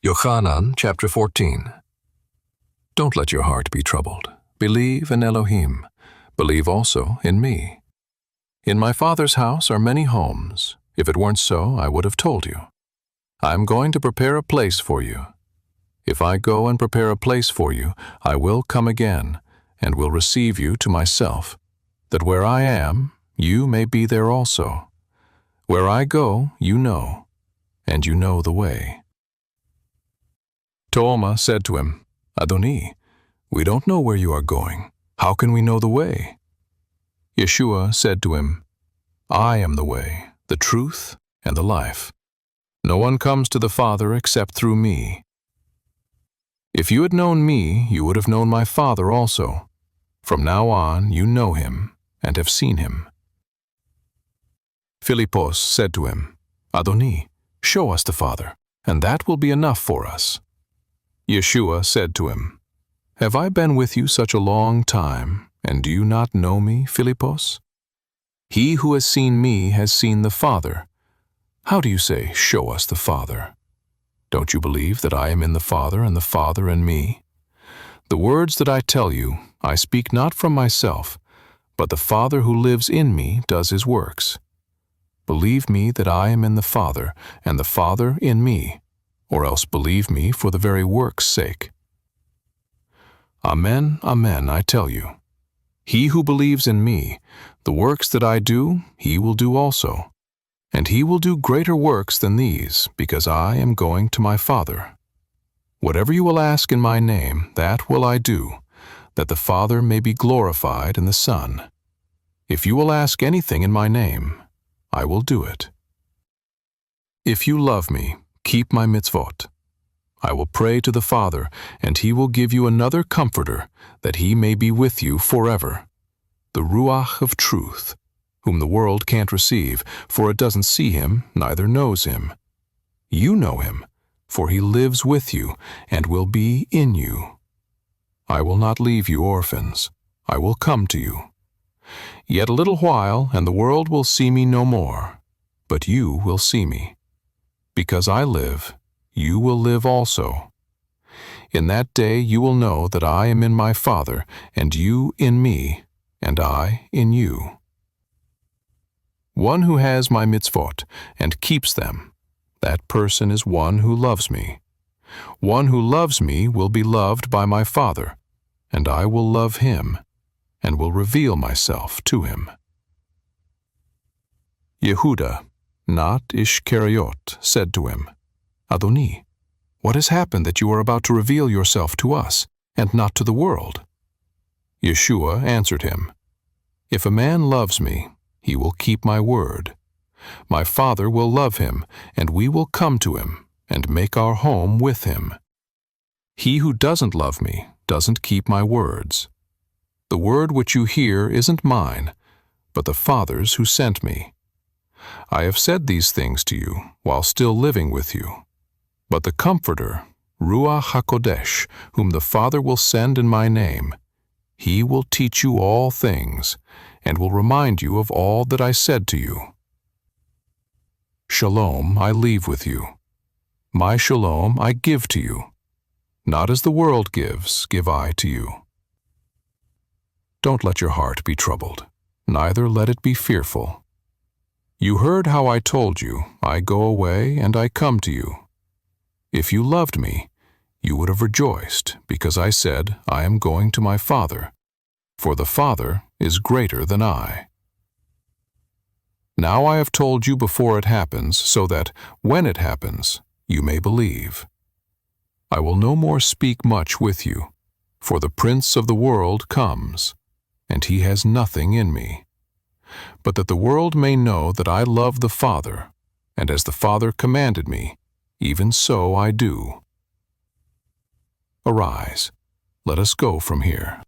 Yochanan chapter 14. Don't let your heart be troubled. Believe in Elohim. Believe also in me. In my Father's house are many homes. If it weren't so, I would have told you. I am going to prepare a place for you. If I go and prepare a place for you, I will come again, and will receive you to myself, that where I am, you may be there also. Where I go, you know, and you know the way. Tooma said to him, Adoni, we don't know where you are going. How can we know the way? Yeshua said to him, I am the way, the truth, and the life. No one comes to the Father except through me. If you had known me, you would have known my Father also. From now on you know him and have seen him. Philippos said to him, Adoni, show us the Father, and that will be enough for us. Yeshua said to him, Have I been with you such a long time, and do you not know me, Philippos? He who has seen me has seen the Father. How do you say, show us the Father? Don't you believe that I am in the Father and the Father in me? The words that I tell you, I speak not from myself, but the Father who lives in me does his works. Believe me that I am in the Father, and the Father in me, or else believe me for the very work's sake. Amen, amen, I tell you. He who believes in me, the works that I do, he will do also. And he will do greater works than these, because I am going to my Father. Whatever you will ask in my name, that will I do, that the Father may be glorified in the Son. If you will ask anything in my name, I will do it. If you love me, keep my mitzvot. I will pray to the Father, and he will give you another Comforter, that he may be with you forever, the Ruach of truth, whom the world can't receive, for it doesn't see him, neither knows him. You know him, for he lives with you, and will be in you. I will not leave you orphans. I will come to you. Yet a little while, and the world will see me no more, but you will see me. Because I live, you will live also. In that day you will know that I am in my Father, and you in me, and I in you. One who has my mitzvot and keeps them, that person is one who loves me. One who loves me will be loved by my Father, and I will love him, and will reveal myself to him. Yehuda, not Ishkariot, said to him, Adoni, what has happened that you are about to reveal yourself to us, and not to the world? Yeshua answered him, If a man loves me, he will keep my word. My Father will love him, and we will come to him, and make our home with him. He who doesn't love me doesn't keep my words. The word which you hear isn't mine, but the Father's who sent me. I have said these things to you while still living with you. But the Comforter, Ruach HaKodesh, whom the Father will send in my name, he will teach you all things, and will remind you of all that I said to you. Shalom I leave with you. My shalom I give to you. Not as the world gives, give I to you. Don't let your heart be troubled, neither let it be fearful. You heard how I told you, I go away and I come to you. If you loved me, you would have rejoiced, because I said, I am going to my Father, for the Father is greater than I. Now I have told you before it happens, so that, when it happens, you may believe. I will no more speak much with you, for the Prince of the world comes, and he has nothing in me. But that the world may know that I love the Father, and as the Father commanded me, even so I do. Arise, let us go from here.